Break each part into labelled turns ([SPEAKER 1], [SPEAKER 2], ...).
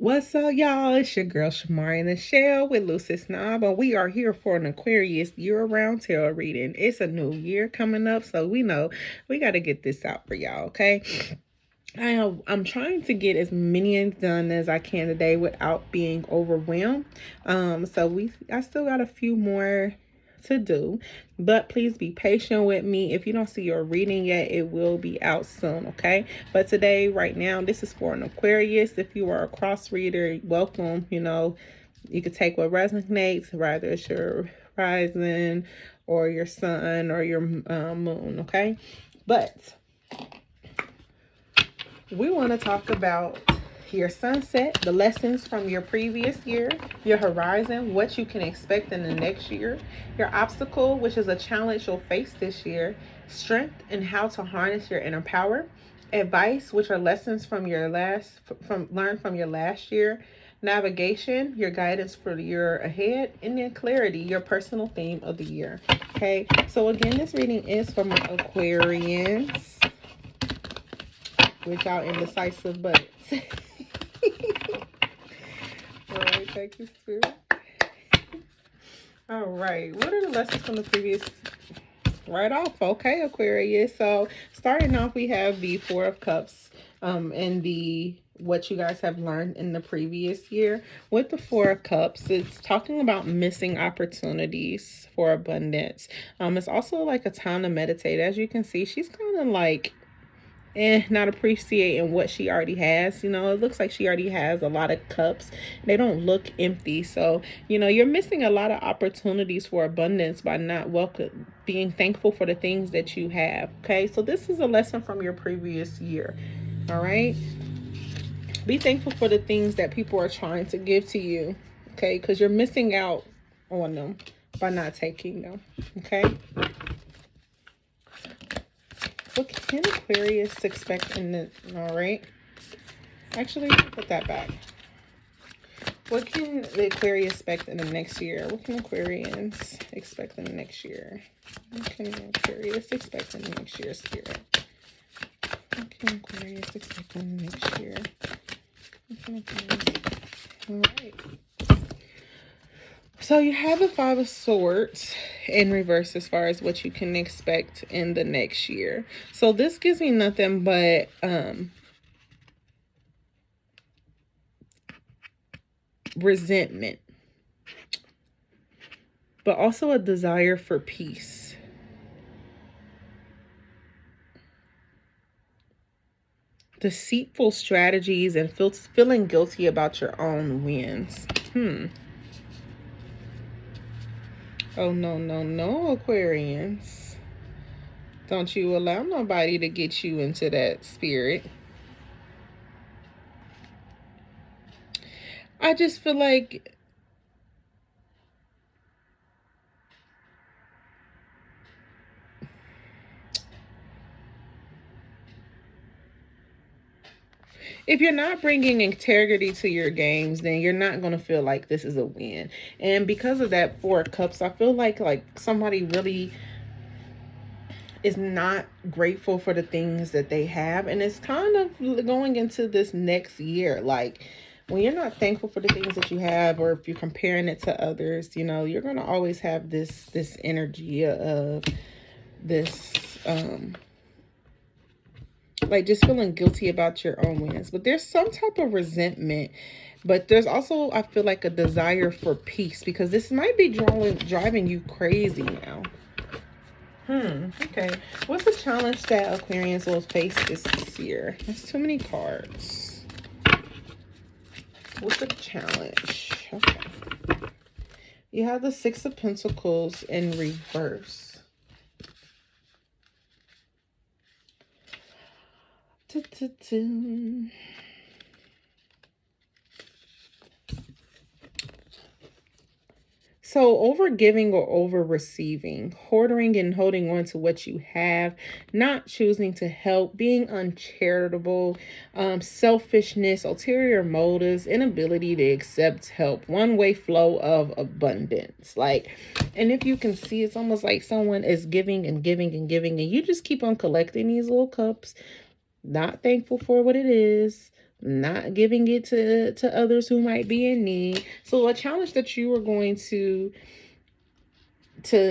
[SPEAKER 1] What's up, y'all? It's your girl Shamari and the Shell with Lucy Snob, and we are here for an Aquarius year-round tarot reading. It's a new year coming up, so we know we got to get this out for y'all, okay? I'm trying to get as many done as I can today without being overwhelmed. I still got a few more to do, but please be patient with me. If you don't see your reading yet, it will be out soon, okay? But today, right now, this is for an Aquarius. If you are a cross reader, welcome. You could take what resonates, whether it's your rising or your sun or your moon, okay? But we want to talk about your sunset, the lessons from your previous year, your horizon, what you can expect in the next year, your obstacle, which is a challenge you'll face this year, strength and how to harness your inner power, advice, which are lessons from learned from your last year, navigation, your guidance for the year ahead, and then clarity, your personal theme of the year. Okay, so again, this reading is for my Aquarians with y'all indecisive butts. All right, thank you, Spirit. All right, what are the lessons from the previous? Right off, okay, Aquarius. So starting off, we have the Four of Cups, and the what you guys have learned in the previous year. With the Four of Cups, it's talking about missing opportunities for abundance. It's also like a time to meditate. As you can see, she's kind of like not appreciating what she already has. It looks like she already has a lot of cups. They don't look empty. So you're missing a lot of opportunities for abundance by not being thankful for the things that you have. Okay, so this is a lesson from your previous year. All right, be thankful for the things that people are trying to give to you. Okay, because you're missing out on them by not taking them. Okay, what can Aquarius expect in the... All right. Actually, put that back. What can the Aquarius expect in the next year? What can Aquarians expect in the next year? What can Aquarius expect in the next year, Spirit? What can Aquarius expect in the next year? What can Aquarius... All right. So you have the Five of Swords in reverse as far as what you can expect in the next year. So this gives me nothing but resentment, but also a desire for peace. Deceitful strategies and feeling guilty about your own wins. Oh, no, no, no, Aquarians. Don't you allow nobody to get you into that spirit. I just feel like if you're not bringing integrity to your games, then you're not going to feel like this is a win. And because of that Four of Cups, I feel like somebody really is not grateful for the things that they have. And it's kind of going into this next year. Like, when you're not thankful for the things that you have, or if you're comparing it to others, you're going to always have this energy of this... like just feeling guilty about your own wins. But there's some type of resentment, but there's also, I feel like, a desire for peace, because this might be driving you crazy now. Okay, what's the challenge that Aquarians will face this year? That's too many cards. What's the challenge? Okay, you have the Six of Pentacles in reverse. So over giving or over receiving, hoarding and holding on to what you have, not choosing to help, being uncharitable, selfishness, ulterior motives, inability to accept help, one-way flow of abundance. And if you can see, it's almost like someone is giving and giving and giving, and you just keep on collecting these little cups, not thankful for what it is, not giving it to others who might be in need. So a challenge that you are going to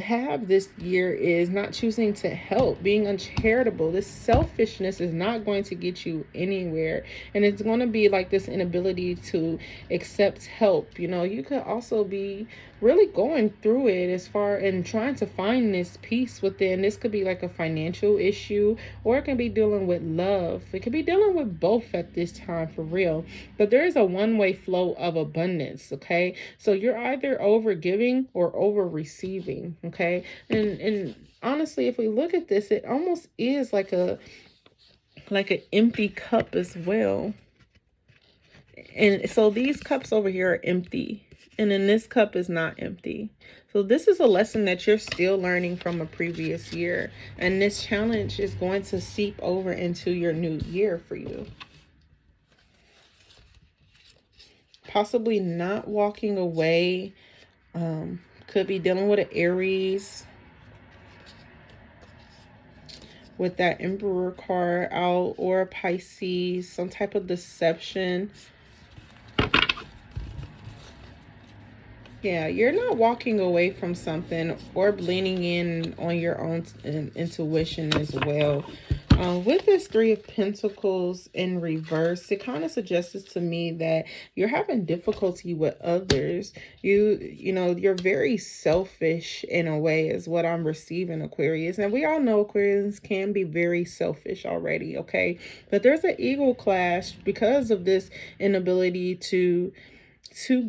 [SPEAKER 1] have this year is not choosing to help, being uncharitable. This selfishness is not going to get you anywhere. And it's going to be like this inability to accept help. You know, you could also be really going through it as far and trying to find this peace within. This could be like a financial issue, or it can be dealing with love. It could be dealing with both at this time, for real. But there is a one-way flow of abundance, okay? So you're either over giving or over receiving, okay? And honestly, if we look at this, it almost is like an empty cup as well. And so these cups over here are empty, and then this cup is not empty. So this is a lesson that you're still learning from a previous year, and this challenge is going to seep over into your new year for you. Possibly not walking away. Could be dealing with an Aries with that Emperor card out, or a Pisces, some type of deception. Yeah, you're not walking away from something or leaning in on your own intuition as well. With this Three of Pentacles in reverse, it kind of suggests to me that you're having difficulty with others. You know, you're very selfish in a way is what I'm receiving, Aquarius. And we all know Aquarians can be very selfish already, okay? But there's an ego clash because of this inability to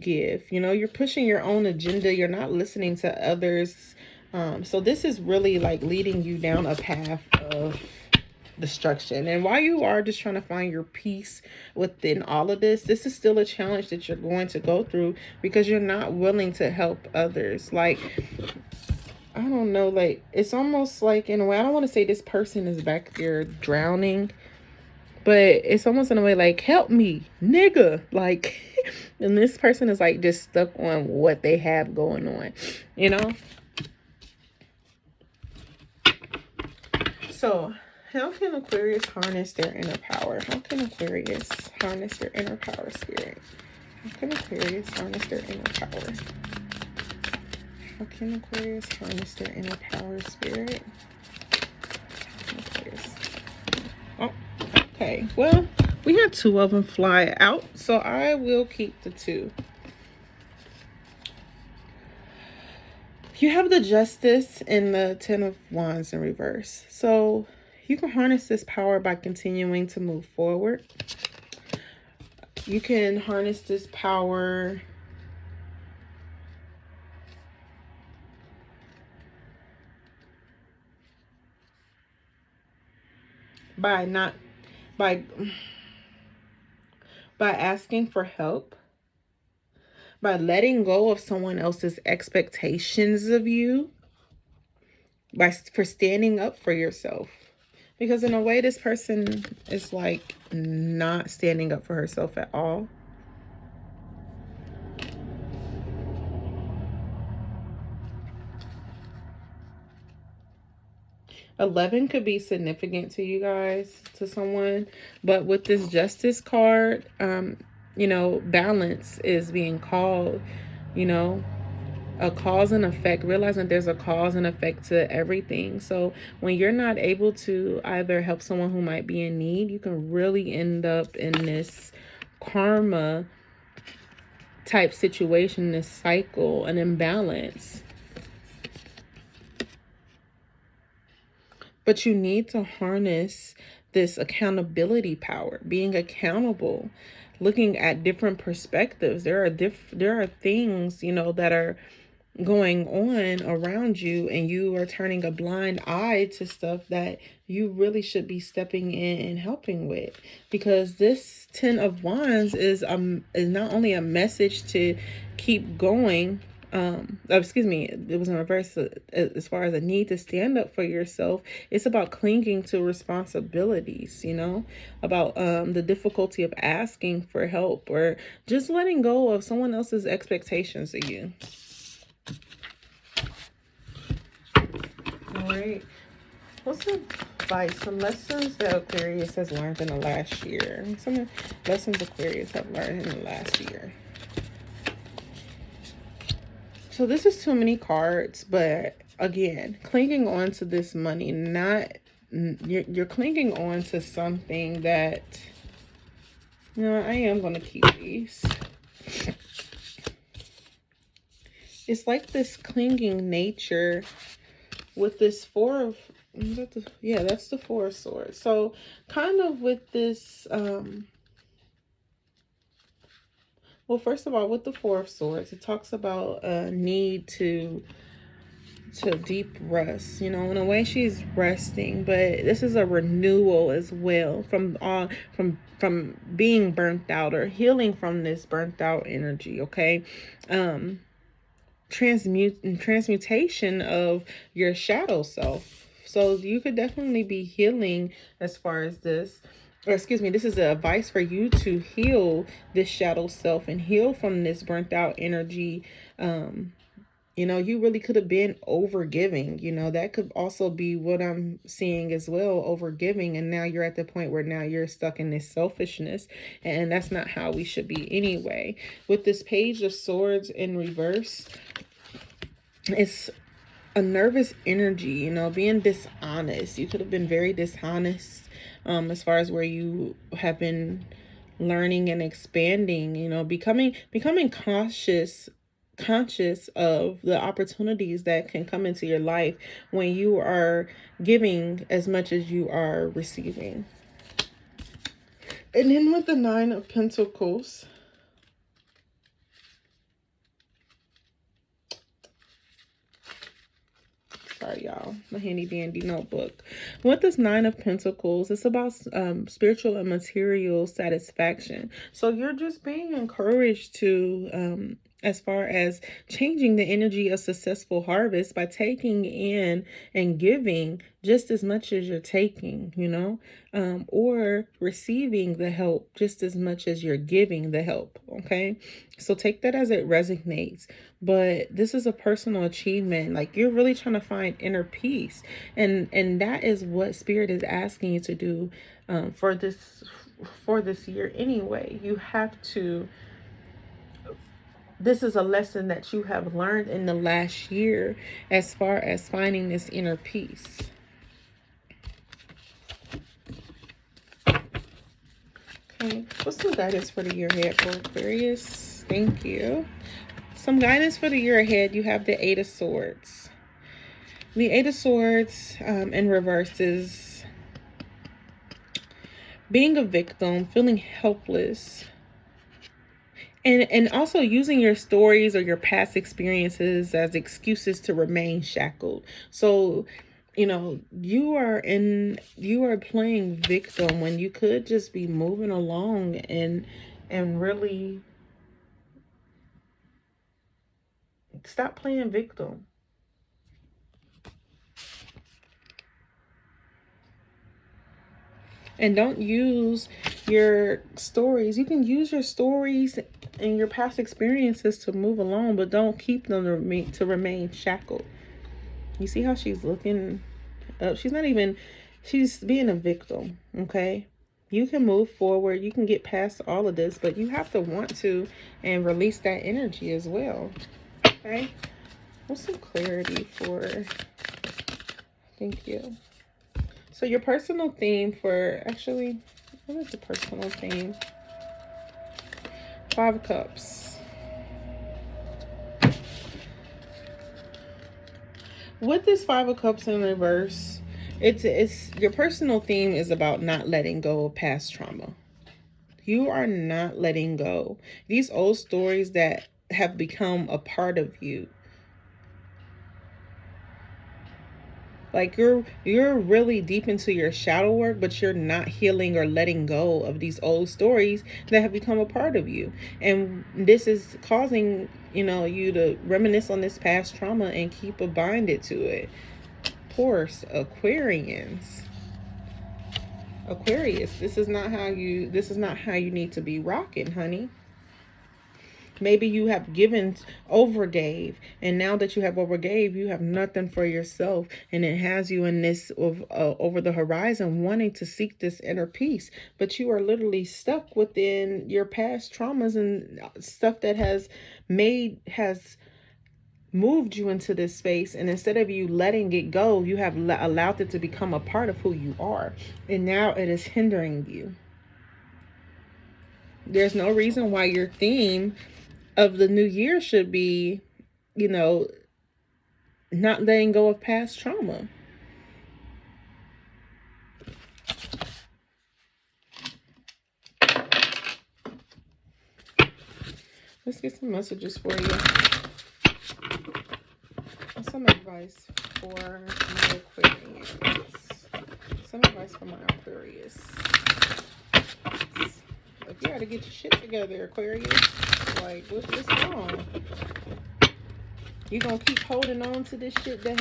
[SPEAKER 1] give. You know, you're pushing your own agenda. You're not listening to others. So this is really like leading you down a path of destruction. And while you are just trying to find your peace within all of this, this is still a challenge that you're going to go through because you're not willing to help others. Like, I don't know, like, it's almost like, in a way, I don't want to say this person is back there drowning, but it's almost in a way like, help me, nigga. Like, and this person is like just stuck on what they have going on, you know? So how can Aquarius harness their inner power? How can Aquarius harness their inner power, spirit? How can Aquarius harness their inner power? How can Aquarius harness their inner power, spirit? Aquarius. Oh, okay. Well, we had two of them fly out, so I will keep the two. You have the Justice and the Ten of Wands in reverse. So you can harness this power by continuing to move forward. You can harness this power by asking for help, by letting go of someone else's expectations of you, for standing up for yourself. Because in a way, this person is like not standing up for herself at all. $11 could be significant to you guys, to someone. But with this Justice card, you know, balance is being called, you know, a cause and effect, realizing there's a cause and effect to everything. So when you're not able to either help someone who might be in need, you can really end up in this karma type situation, this cycle, an imbalance. But you need to harness this accountability power, being accountable, looking at different perspectives. There are things, you know, that are going on around you, and you are turning a blind eye to stuff that you really should be stepping in and helping with. Because this Ten of Wands is not only a message to keep going, excuse me, it was in reverse, as far as a need to stand up for yourself. It's about clinging to responsibilities, you know, about the difficulty of asking for help, or just letting go of someone else's expectations of you. All right, what's advice, some lessons that Aquarius has learned in the last year. Some lessons Aquarius have learned in the last year. So this is too many cards, but again, clinging on to this money, not, you're clinging on to something that, you know, I am going to keep these. It's like this clinging nature with this Four of, yeah, that's the Four of Swords. So kind of with this, well, first of all, with the Four of Swords, it talks about a need to deep rest, you know, in a way she's resting, but this is a renewal as well from being burnt out or healing from this burnt out energy. Okay. Transmutation of your shadow self. So you could definitely be healing as far as this, or excuse me, this is a advice for you to heal this shadow self and heal from this burnt out energy. You know, you really could have been over giving, you know, that could also be what I'm seeing as well, over giving. And now you're at the point where now you're stuck in this selfishness, and that's not how we should be anyway. With this Page of Swords in reverse, it's a nervous energy, you know, being dishonest. You could have been very dishonest as far as where you have been learning and expanding, you know, becoming conscious of the opportunities that can come into your life when you are giving as much as you are receiving. And then with the Nine of Pentacles, sorry y'all, my handy dandy notebook. With this Nine of Pentacles, it's about spiritual and material satisfaction. So you're just being encouraged to as far as changing the energy of successful harvest by taking in and giving just as much as you're taking, you know, or receiving the help just as much as you're giving the help. Okay. So take that as it resonates. But this is a personal achievement. Like, you're really trying to find inner peace. And that is what Spirit is asking you to do for this year anyway. You have to, this is a lesson that you have learned in the last year as far as finding this inner peace. Okay, what's some guidance for the year ahead for Aquarius? Thank you. Some guidance for the year ahead. You have the Eight of Swords. The Eight of Swords in reverse is being a victim, feeling helpless. And also using your stories or your past experiences as excuses to remain shackled. So, you know, you are playing victim when you could just be moving along and really stop playing victim. And don't use your stories. You can use your stories and your past experiences to move along, but don't keep them to remain shackled. You see how she's looking up? She's being a victim, okay? You can move forward. You can get past all of this, but you have to want to and release that energy as well, okay? What's some clarity for... Thank you. So your personal theme for, actually, what is the personal theme? Five of Cups. With this Five of Cups in reverse, it's your personal theme is about not letting go of past trauma. You are not letting go. These old stories that have become a part of you. Like, you're really deep into your shadow work, but you're not healing or letting go of these old stories that have become a part of you. And this is causing, you know, you to reminisce on this past trauma and keep binded to it. Poor Aquarians. Aquarius, this is not how you need to be rocking, honey. Maybe you have given, overgave, and now that you have overgave, you have nothing for yourself, and it has you in this of over the horizon, wanting to seek this inner peace, but you are literally stuck within your past traumas and stuff that has moved you into this space, and instead of you letting it go, you have allowed it to become a part of who you are, and now it is hindering you. There's no reason why your theme of the new year should be, you know, not letting go of past trauma. Let's get some messages for you. Some advice for my Aquarius. Some advice for my Aquarius. If you gotta get your shit together, Aquarius, like what's wrong? You gonna keep holding on to this shit that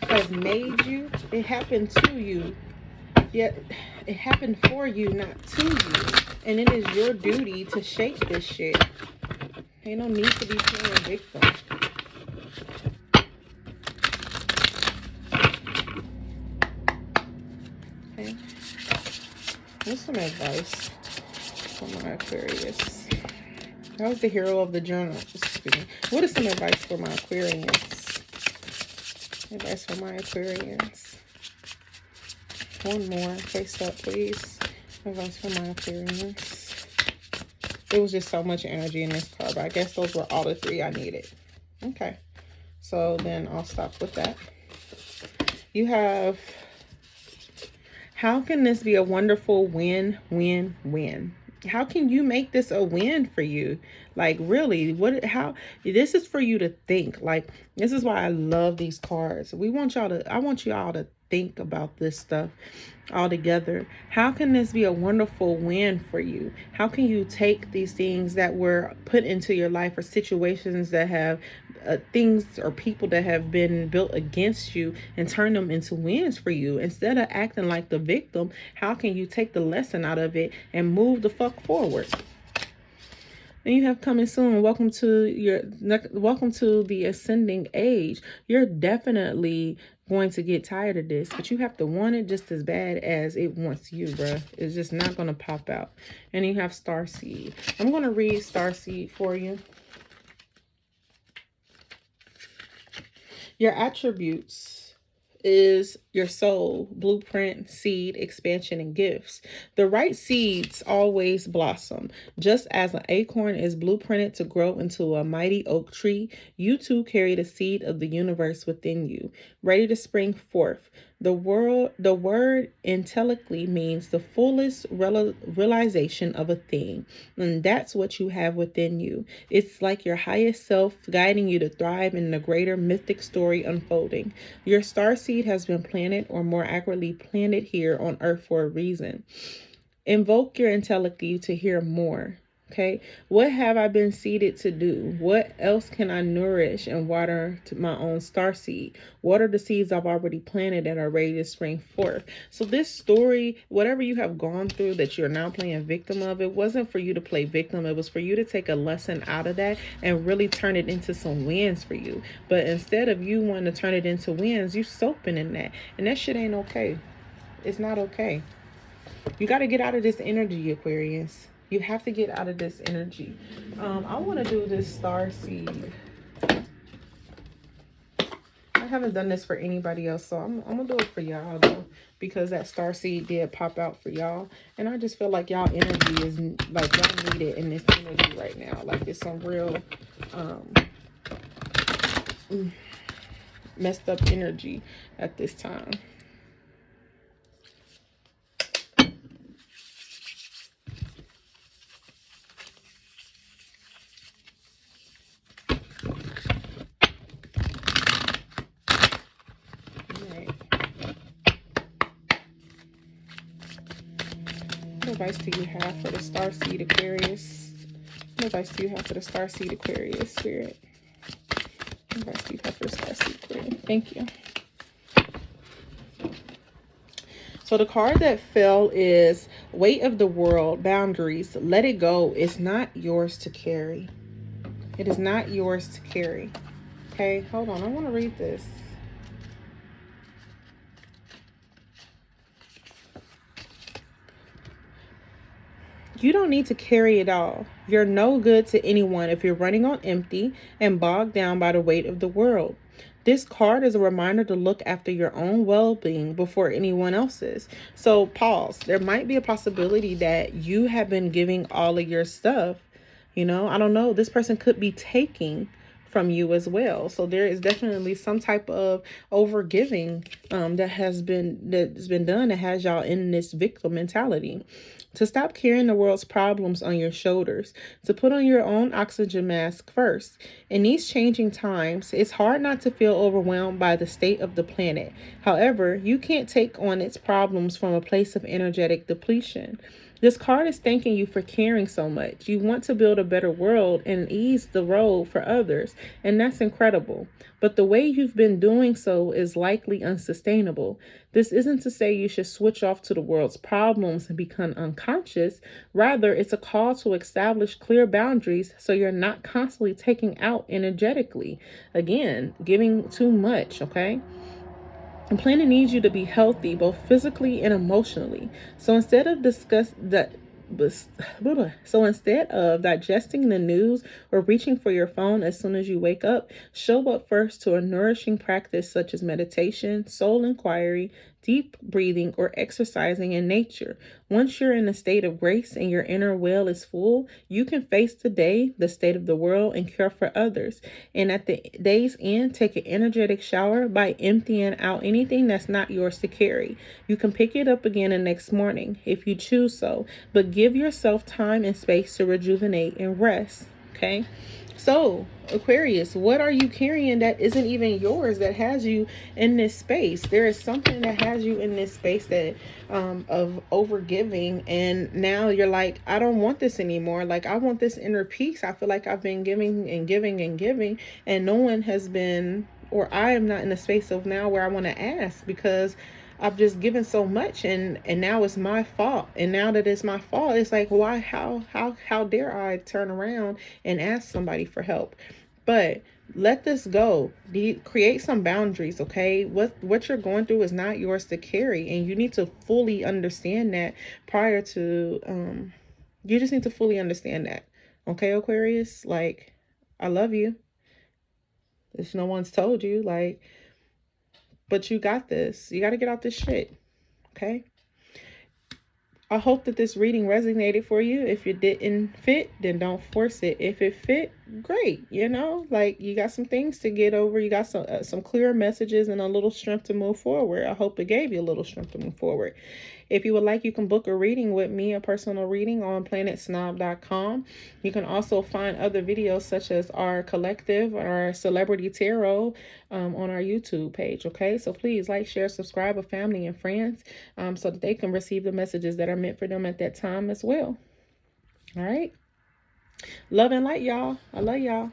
[SPEAKER 1] has made you? It happened to you. Yet it happened for you, not to you. And it is your duty to shake this shit. Ain't no need to be playing victim. Okay. What's some advice for my Aquarius? That was the hero of the journal. What is some advice for my Aquarians? Advice for my Aquarians. One more. Face up, please. Advice for my Aquarians. It was just so much energy in this card, but I guess those were all the three I needed. Okay. So then I'll stop with that. You have, how can this be a wonderful win, win, win? How can you make this a win for you? Like, really, this is for you to think. Like, this is why I love these cards. I want y'all to think about this stuff all together. How can this be a wonderful win for you? How can you take these things that were put into your life, or situations that have things or people that have been built against you, and turn them into wins for you? Instead of acting like the victim, how can you take the lesson out of it and move the fuck forward? And you have coming soon. Welcome to the ascending age. You're definitely going to get tired of this, but you have to want it just as bad as it wants you, bruh. It's just not going to pop out. And you have Starseed. I'm going to read Starseed for you. Your attributes is your soul, blueprint, seed, expansion, and gifts. The right seeds always blossom. Just as an acorn is blueprinted to grow into a mighty oak tree, you too carry the seed of the universe within you, ready to spring forth. The word intellectually means the fullest realization of a thing, and that's what you have within you. It's like your highest self guiding you to thrive in the greater mythic story unfolding. Your starseed has been planted, or more accurately, planted here on Earth for a reason. Invoke your intellectually to hear more. Okay, what have I been seeded to do? What else can I nourish and water to my own starseed? Water the seeds I've already planted and are ready to spring forth. So this story, whatever you have gone through that you're now playing victim of, it wasn't for you to play victim. It was for you to take a lesson out of that and really turn it into some wins for you. But instead of you wanting to turn it into wins, you soaping in that. And that shit ain't okay. It's not okay. You got to get out of this energy, Aquarius. You have to get out of this energy. I want to do this star seed. I haven't done this for anybody else, so I'm going to do it for y'all, though, because that star seed did pop out for y'all. And I just feel like y'all energy is, like, y'all need it in this energy right now. Like, it's some real messed up energy at this time. What advice do you have for the starseed Aquarius? What advice do you have for the starseed Aquarius, Spirit? What advice do you have for the starseed Aquarius? Thank you. So the card that fell is Weight of the World, Boundaries. Let it go. It's not yours to carry. It is not yours to carry. Okay, hold on. I want to read this. You don't need to carry it all. You're no good to anyone if you're running on empty and bogged down by the weight of the world. This card is a reminder to look after your own well-being before anyone else's. So pause. There might be a possibility that you have been giving all of your stuff. I don't know. This person could be taking from you as well. So there is definitely some type of over giving that's been done that has y'all in this victim mentality. To stop carrying the world's problems on your shoulders, to put on your own oxygen mask first. In these changing times, it's hard not to feel overwhelmed by the state of the planet. However, you can't take on its problems from a place of energetic depletion. This card is thanking you for caring so much. You want to build a better world and ease the road for others, and that's incredible. But the way you've been doing so is likely unsustainable. This isn't to say you should switch off to the world's problems and become unconscious. Rather, it's a call to establish clear boundaries so you're not constantly taking out energetically. Again, giving too much, okay? The planet needs you to be healthy, both physically and emotionally. So instead of digesting the news or reaching for your phone as soon as you wake up, show up first to a nourishing practice such as meditation, soul inquiry, deep breathing, or exercising in nature. Once you're in a state of grace and your inner well is full, you can face the day, the state of the world, and care for others. And at the day's end, take an energetic shower by emptying out anything that's not yours to carry. You can pick it up again the next morning if you choose so, but give yourself time and space to rejuvenate and rest. Okay? So, Aquarius, what are you carrying that isn't even yours, that has you in this space? There is something that has you in this space that of overgiving, and now you're like, I don't want this anymore. Like, I want this inner peace. I feel like I've been giving and giving and giving, and no one has been, or I am not in a space of now where I want to ask, because I've just given so much, and now it's my fault. And now that it's my fault, it's like, why, how dare I turn around and ask somebody for help? But let this go. Create some boundaries, okay? What you're going through is not yours to carry, and you need to fully understand that prior to you just need to fully understand that. Okay, Aquarius? Like, I love you. If no one's told you, like, but you got this. You got to get out this shit. Okay? I hope that this reading resonated for you. If it didn't fit, then don't force it. If it fit, great. Like, you got some things to get over. You got some clear messages and a little strength to move forward. I hope it gave you a little strength to move forward. If you would like, you can book a reading with me, a personal reading on planetsnob.com. You can also find other videos such as our collective, our celebrity tarot on our YouTube page. Okay, so please like, share, subscribe with family and friends so that they can receive the messages that are meant for them at that time as well. All right. Love and light, y'all. I love y'all.